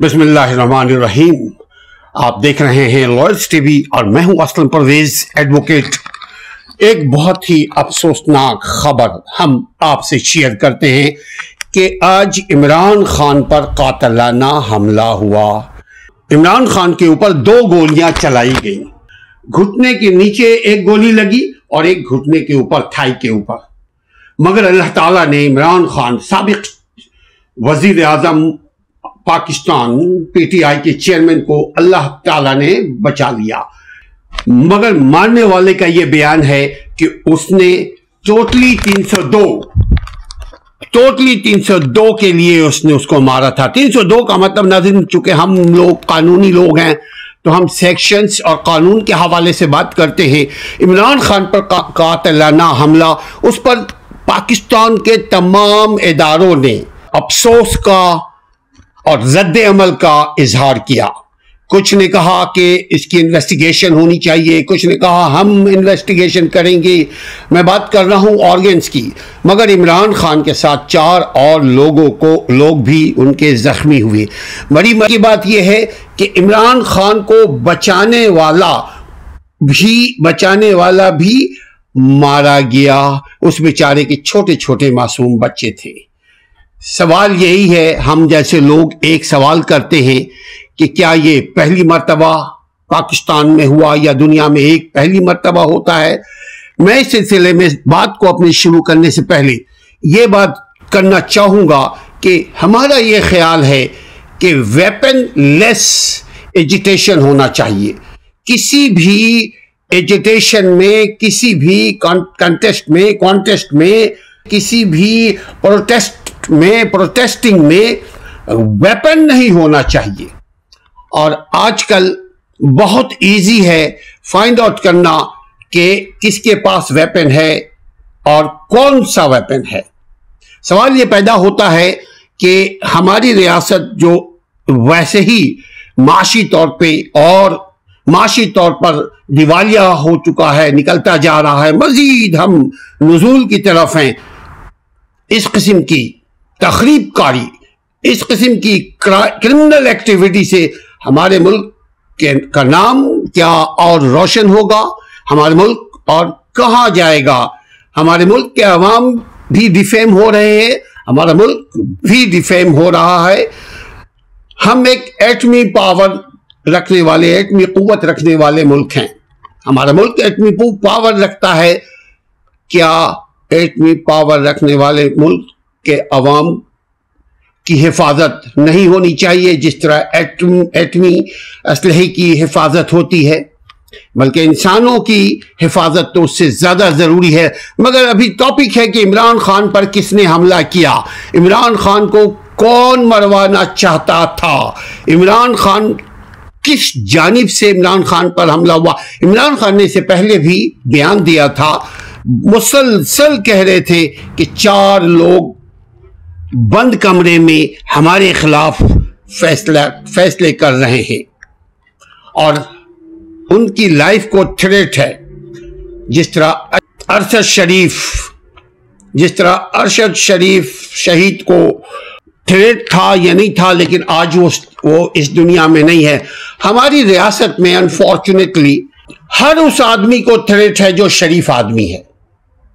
बिस्मिल्लाहिर्रहमानिर्रहीम। आप देख रहे हैं लॉयर्स टीवी और मैं हूं असलम परवेज एडवोकेट। एक बहुत ही अफसोसनाक खबर हम आपसे शेयर करते हैं कि आज इमरान खान पर कातिलाना हमला हुआ। इमरान खान के ऊपर 2 गोलियां चलाई गई। घुटने के नीचे एक गोली लगी और एक घुटने के ऊपर, थाई के ऊपर। मगर अल्लाह ताला ने इमरान खान, साबिक वजीर आजम पाकिस्तान पीटीआई के चेयरमैन को अल्लाह ताला ने बचा लिया। मगर मारने वाले का यह बयान है कि उसने टोटली 302 के लिए उसने उसको मारा था। 302 का मतलब नाज़रीन, चूंकि हम लोग कानूनी लोग हैं तो हम सेक्शंस और कानून के हवाले से बात करते हैं। इमरान खान पर कातिलाना हमला, उस पर पाकिस्तान के तमाम इदारों ने अफसोस का और रद्द अमल का इजहार किया। कुछ ने कहा कि इसकी इन्वेस्टिगेशन होनी चाहिए, कुछ ने कहा हम इन्वेस्टिगेशन करेंगे। मैं बात कर रहा हूं ऑर्गन्स की। मगर इमरान खान के साथ 4 और लोग भी उनके जख्मी हुए। बड़ी की बात यह है कि इमरान खान को बचाने वाला भी मारा गया। उस बेचारे के छोटे छोटे मासूम बच्चे थे। सवाल यही है, हम जैसे लोग एक सवाल करते हैं कि क्या ये पहली मर्तबा पाकिस्तान में हुआ या दुनिया में एक पहली मर्तबा होता है। मैं इस सिलसिले में बात को अपनी शुरू करने से पहले ये बात करना चाहूंगा कि हमारा ये ख्याल है कि वेपन लेस एजिटेशन होना चाहिए। किसी भी एजिटेशन में, किसी भी कॉन्टेस्ट में, किसी भी प्रोटेस्टिंग में वेपन नहीं होना चाहिए। और आजकल बहुत इजी है फाइंड आउट करना कि किसके पास वेपन है और कौन सा वेपन है। सवाल ये पैदा होता है कि हमारी रियासत जो वैसे ही माशी तौर पर दिवालिया हो चुका है, निकलता जा रहा है, मजीद हम नुज़ूल की तरफ हैं। इस किस्म की तखरीबकारी, इस किस्म की क्रिमिनल एक्टिविटी से हमारे मुल्क का नाम क्या और रोशन होगा, हमारे मुल्क और कहाँ जाएगा। हमारे मुल्क के अवाम भी डिफेम हो रहे हैं, हमारा मुल्क भी डिफेम हो रहा है। हम एक एटमी पावर रखने वाले, एटमी कुव्वत रखने वाले मुल्क हैं। हमारा मुल्क एटमी पावर रखता है। क्या एटमी पावर रखने वाले मुल्क के अवाम की हिफाजत नहीं होनी चाहिए जिस तरह एटमी असलहे की हिफाजत होती है? बल्कि इंसानों की हिफाजत तो उससे ज़्यादा ज़रूरी है। मगर अभी टॉपिक है कि इमरान खान पर किसने हमला किया, इमरान खान को कौन मरवाना चाहता था, इमरान खान किस जानिब से इमरान खान पर हमला हुआ। इमरान खान ने इससे पहले भी बयान दिया था, मुसलसल कह रहे थे कि 4 लोग बंद कमरे में हमारे खिलाफ फैसले कर रहे हैं और उनकी लाइफ को थ्रेट है। जिस तरह अरशद शरीफ शहीद को थ्रेट था या नहीं था, लेकिन आज वो इस दुनिया में नहीं है। हमारी रियासत में अनफॉर्चुनेटली हर उस आदमी को थ्रेट है जो शरीफ आदमी है,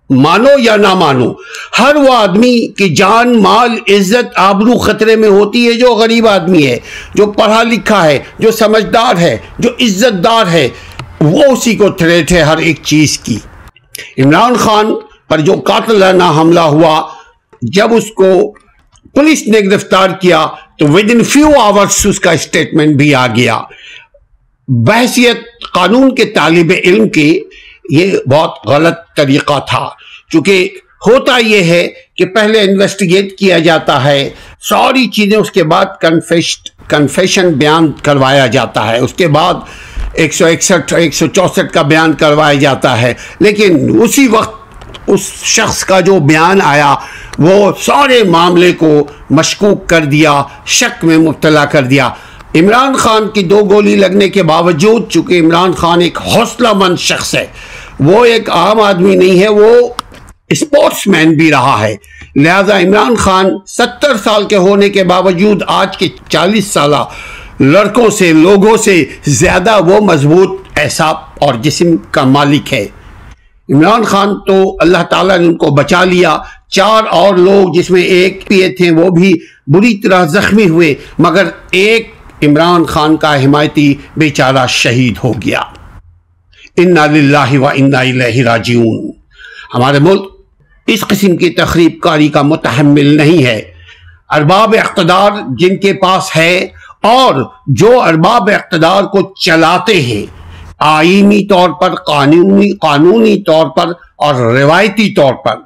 मानो या ना मानो। हर वो आदमी की जान, माल, इज्जत, आबरू खतरे में होती है जो गरीब आदमी है, जो पढ़ा लिखा है, जो समझदार है, जो इज्जतदार है। वो उसी को थ्रेट है हर एक चीज की। इमरान खान पर जो कातिलाना हमला हुआ, जब उसको पुलिस ने गिरफ्तार किया तो विद इन फ्यू आवर्स उसका स्टेटमेंट भी आ गया। बहसियत कानून के तालिब इल्म के ये बहुत गलत तरीका था, क्योंकि होता यह है कि पहले इन्वेस्टिगेट किया जाता है, सारी चीजें, उसके बाद कन्फेशन बयान करवाया जाता है, उसके बाद 161 164 का बयान करवाया जाता है। लेकिन उसी वक्त उस शख्स का जो बयान आया वो सारे मामले को मशकूक कर दिया, शक में मुब्तला कर दिया। इमरान खान की 2 गोली लगने के बावजूद, चूंकि इमरान खान एक हौसलामंद शख्स है, वो एक आम आदमी नहीं है, वो स्पोर्ट्समैन भी रहा है। लिहाजा इमरान खान 70 साल के होने के बावजूद आज के 40 साल लड़कों से, लोगों से ज़्यादा वो मजबूत एहसाब और जिस्म का मालिक है। इमरान खान तो अल्लाह ताला ने उनको बचा लिया। 4 और लोग जिसमें एक पिए थे वो भी बुरी तरह जख्मी हुए, मगर एक इमरान खान का हिमायती बेचारा शहीद हो गया। इन्ना लिल्लाहि व इन्ना इलैहि राजिऊन। हमारे मुल्क इस किस्म की तखरीब कारी का मुतहम्मिल नहीं है। अरबाब इक़्तिदार जिनके पास है और जो अरबाब इक़्तिदार को चलाते हैं आईनी तौर पर, कानूनी तौर पर और रिवायती तौर पर,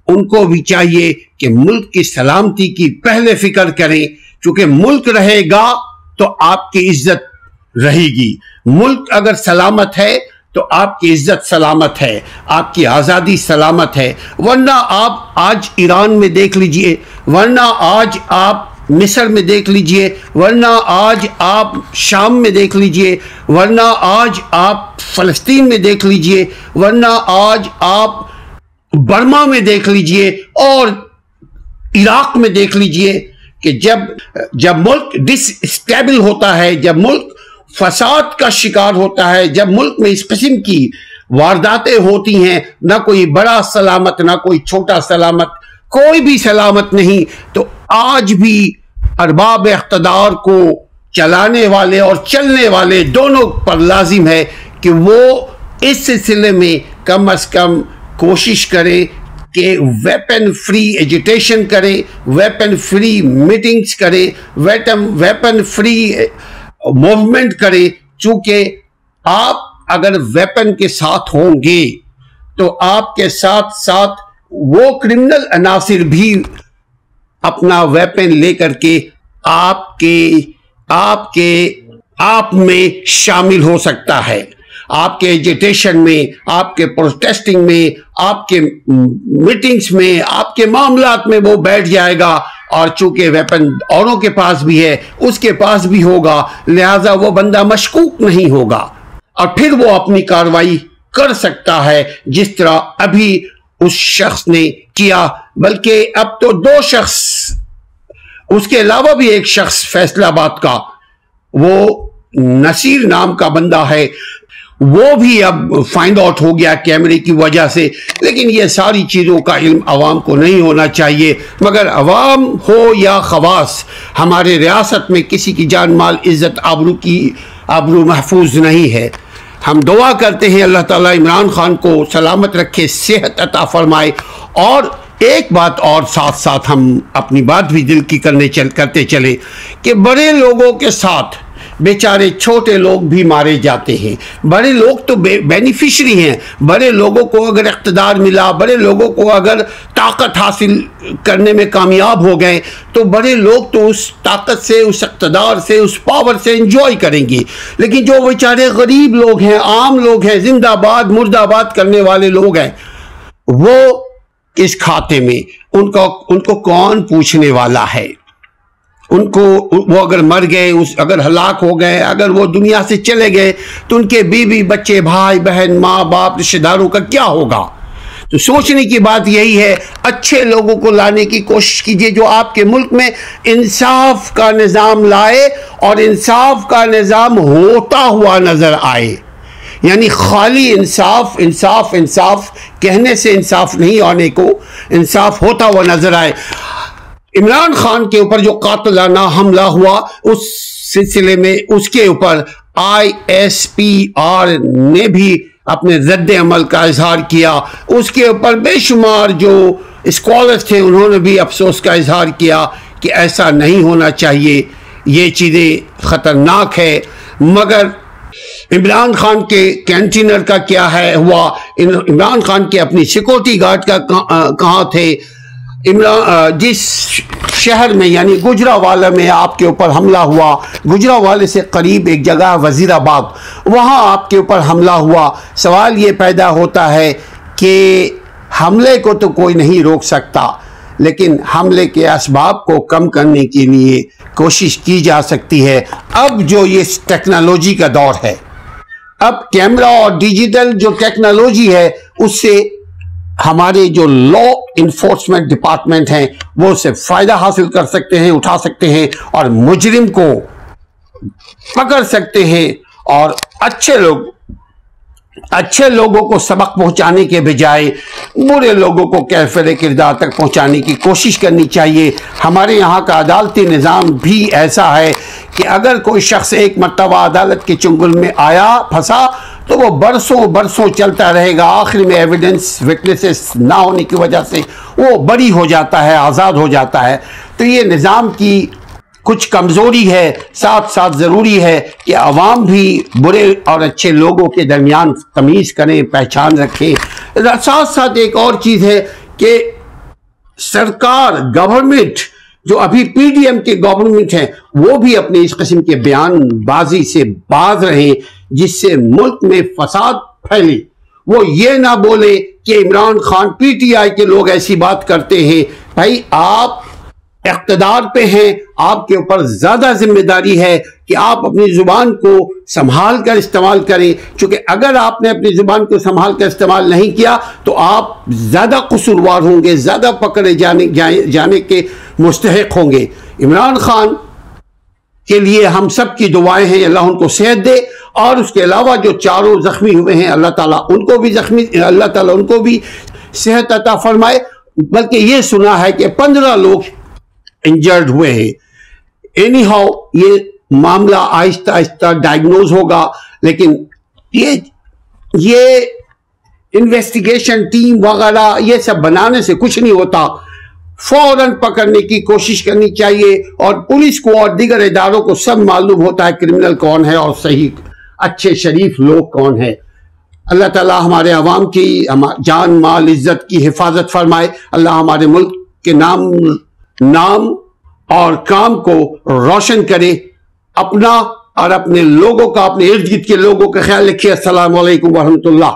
उनको भी चाहिए कि मुल्क की सलामती की पहले फिक्र करें, क्योंकि मुल्क रहेगा तो आपकी इज्जत रहेगी। मुल्क अगर सलामत है तो आपकी इज्जत सलामत है, आपकी आज़ादी सलामत है। वरना आप आज ईरान में देख लीजिए, वरना आज आप मिस्र में देख लीजिए, वरना आज आप शाम में देख लीजिए, वरना आज आप फ़लस्तीन में देख लीजिए, वरना आज आप बर्मा में देख लीजिए और इराक में देख लीजिए कि जब मुल्क डिसस्टेबल होता है, जब मुल्क फसाद का शिकार होता है, जब मुल्क में इस किस्म की वारदातें होती हैं, ना कोई बड़ा सलामत ना कोई छोटा सलामत, कोई भी सलामत नहीं, तो आज भी अरबाब इक़्तिदार को चलाने वाले और चलने वाले दोनों पर लाजिम है कि वो इस सिलसिले में कम अज कम कोशिश करें कि वेपन फ्री एजिटेशन करें, वेपन फ्री मीटिंग्स करें, वेपन फ्री मूवमेंट करें। चूंकि आप अगर वेपन के साथ होंगे तो आपके साथ साथ वो क्रिमिनल अनासिर भी अपना वेपन लेकर के आप में शामिल हो सकता है। आपके एजिटेशन में, आपके प्रोटेस्टिंग में, आपके मीटिंग्स में, आपके मामलात में वो बैठ जाएगा। और चूंकि वेपन औरों के पास भी है, उसके पास भी होगा, लिहाजा वो बंदा मशकूक नहीं होगा और फिर वो अपनी कार्रवाई कर सकता है जिस तरह अभी उस शख्स ने किया। बल्कि अब तो 2 शख्स, उसके अलावा भी एक शख्स फैसलाबाद का, वो नसीर नाम का बंदा है, वो भी अब फाइंड आउट हो गया कैमरे की वजह से। लेकिन ये सारी चीज़ों का इल्म अवाम को नहीं होना चाहिए, मगर अवाम हो या खवास, हमारे रियासत में किसी की जान माल इज़्ज़त आबरू महफूज नहीं है। हम दुआ करते हैं अल्लाह ताला इमरान खान को सलामत रखे, सेहत अता फरमाए। और एक बात और साथ साथ हम अपनी बात भी दिल की करते चले कि बड़े लोगों के साथ बेचारे छोटे लोग भी मारे जाते हैं। बड़े लोग तो बेनिफिशरी हैं। बड़े लोगों को अगर इक़्तिदार मिला, बड़े लोगों को अगर ताकत हासिल करने में कामयाब हो गए, तो बड़े लोग तो उस ताकत से, उस इक़्तिदार से, उस पावर से एंजॉय करेंगे। लेकिन जो बेचारे गरीब लोग हैं, आम लोग हैं, जिंदाबाद मुर्दाबाद करने वाले लोग हैं, वो इस खाते में उनको कौन पूछने वाला है? उनको, वो अगर मर गए, अगर हलाक हो गए, अगर वो दुनिया से चले गए, तो उनके बीवी बच्चे, भाई बहन, माँ बाप, रिश्तेदारों का क्या होगा? तो सोचने की बात यही है, अच्छे लोगों को लाने की कोशिश कीजिए जो आपके मुल्क में इंसाफ का निज़ाम लाए और इंसाफ का निज़ाम होता हुआ नजर आए। यानी खाली इंसाफ इंसाफ इंसाफ कहने से इंसाफ नहीं आने को, इंसाफ होता हुआ नजर आए। इमरान खान के ऊपर जो कातिलाना हमला हुआ, उस सिलसिले में उसके ऊपर ISPR ने भी अपने रद्द अमल का इजहार किया। उसके ऊपर बेशुमार जो स्कॉलर्स थे उन्होंने भी अफसोस का इजहार किया कि ऐसा नहीं होना चाहिए, ये चीज़ें ख़तरनाक है। मगर इमरान खान के कैंटीनर का क्या है हुआ? इमरान खान के अपनी सिक्योरिटी गार्ड का कहाँ थे? जिस शहर में यानी गुजरावाला में आपके ऊपर हमला हुआ, गुजरावाले से करीब एक जगह वजीराबाद, वहाँ आपके ऊपर हमला हुआ। सवाल ये पैदा होता है कि हमले को तो कोई नहीं रोक सकता, लेकिन हमले के असबाब को कम करने के लिए कोशिश की जा सकती है। अब जो ये टेक्नोलॉजी का दौर है, अब कैमरा और डिजिटल जो टेक्नोलॉजी है, उससे हमारे जो लॉ इन्फोर्समेंट डिपार्टमेंट हैं वो उससे फायदा हासिल कर सकते हैं, उठा सकते हैं और मुजरिम को पकड़ सकते हैं। और अच्छे लोगों को सबक पहुंचाने के बजाय बुरे लोगों को कैफिर किरदार तक पहुंचाने की कोशिश करनी चाहिए। हमारे यहाँ का अदालती निज़ाम भी ऐसा है कि अगर कोई शख्स एक मर्तबा अदालत के चुंगल में आया, फंसा, तो वो बरसों बरसों चलता रहेगा। आखिर में एविडेंस, विटनेसेस ना होने की वजह से वो बरी हो जाता है, आज़ाद हो जाता है। तो ये निज़ाम की कुछ कमज़ोरी है। साथ साथ ज़रूरी है कि अवाम भी बुरे और अच्छे लोगों के दरमियान तमीज़ करें, पहचान रखें। साथ साथ एक और चीज़ है कि सरकार, गवर्नमेंट, जो अभी पीडीएम के गवर्नमेंट हैं, वो भी अपने इस किस्म के बयानबाजी से बाज रहे जिससे मुल्क में फसाद फैले। वो ये ना बोले कि इमरान खान, पीटीआई के लोग ऐसी बात करते हैं। भाई, आप इख्तिदार पे हैं, आपके ऊपर ज्यादा जिम्मेदारी है कि आप अपनी जुबान को संभाल कर इस्तेमाल करें, क्योंकि अगर आपने अपनी जुबान को संभाल कर इस्तेमाल नहीं किया तो आप ज्यादा कसूरवार होंगे, ज्यादा पकड़े जाने के मुस्तहिक होंगे। इमरान खान के लिए हम सब की दुआएं हैं, अल्लाह उनको सेहत दे। और उसके अलावा जो चारों जख्मी हुए हैं, अल्लाह ताला उनको भी सेहत अता फरमाए। बल्कि ये सुना है कि 15 लोग इंजर्ड हुए हैं। एनी हाउ, ये मामला आहिस्ता आहिस्ता डायग्नोज होगा, लेकिन ये इन्वेस्टिगेशन टीम वगैरह ये सब बनाने से कुछ नहीं होता। फौरन पकड़ने की कोशिश करनी चाहिए। और पुलिस को और दीगर इदारों को सब मालूम होता है क्रिमिनल कौन है और सही अच्छे शरीफ लोग कौन है। अल्लाह ताला हमारे अवाम की जान, माल, इज्जत की हिफाजत फरमाए। अल्लाह हमारे मुल्क के नाम और काम को रोशन करे। अपना और अपने लोगों का, अपने इर्द गिर्द के लोगों का ख्याल रखिए। अस्सलामु अलैकुम वरहमतुल्लाह।